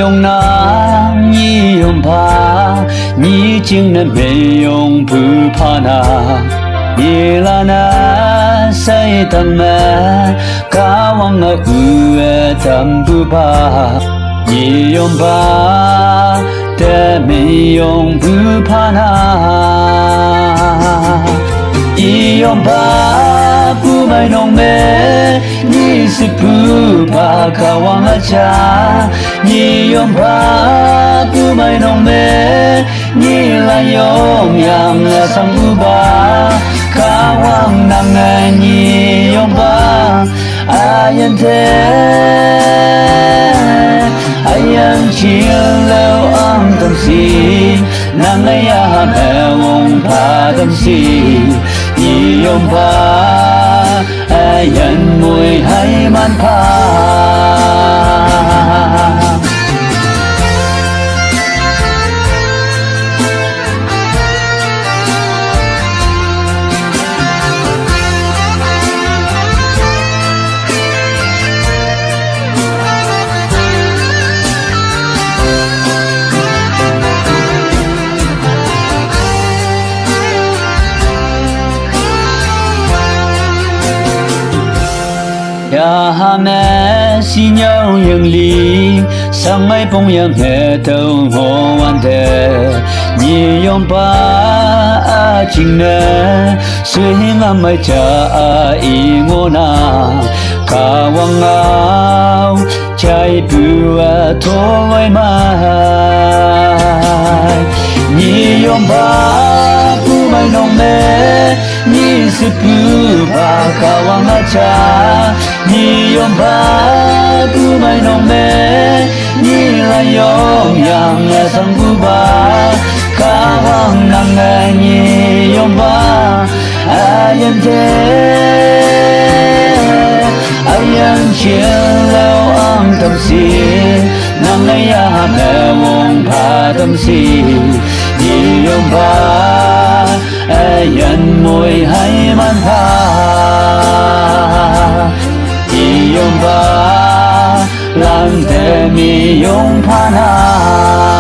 用那你用怕，你竟然没用不怕那。Ilana say tama kawang uwe tambupa Iyong ba temiyong bupana Iyong ba pumay nong me Ni si pupa kawang acha Iyong ba pumay nong me Ni layong yang asang uba Kawang nanganyi yung ba Ayan te Ayan chilaw ang tamsi Nangayahan ewong patamsi Iyong ba Ayan mo'y hayman pa Ya me si nhau yang li sang mai bông yang he tàu hồ an de ni yong ba a ching ne suy ngam mai cha a i ngo na ka wang ao chai bu a to mai mai ni yong ba pu mai nong me ni si pu ba ka wang a cha Ni yong ba tu mai nong me Ni la yong yang sang bu ba Kawang nang ni yong ba Ayan te Ayan chiang lao ang tamsi Nang ayam ewong pa tamsi Ni yong ba Ayan mo'y hayman pa Iyong ba lang te mi yung pana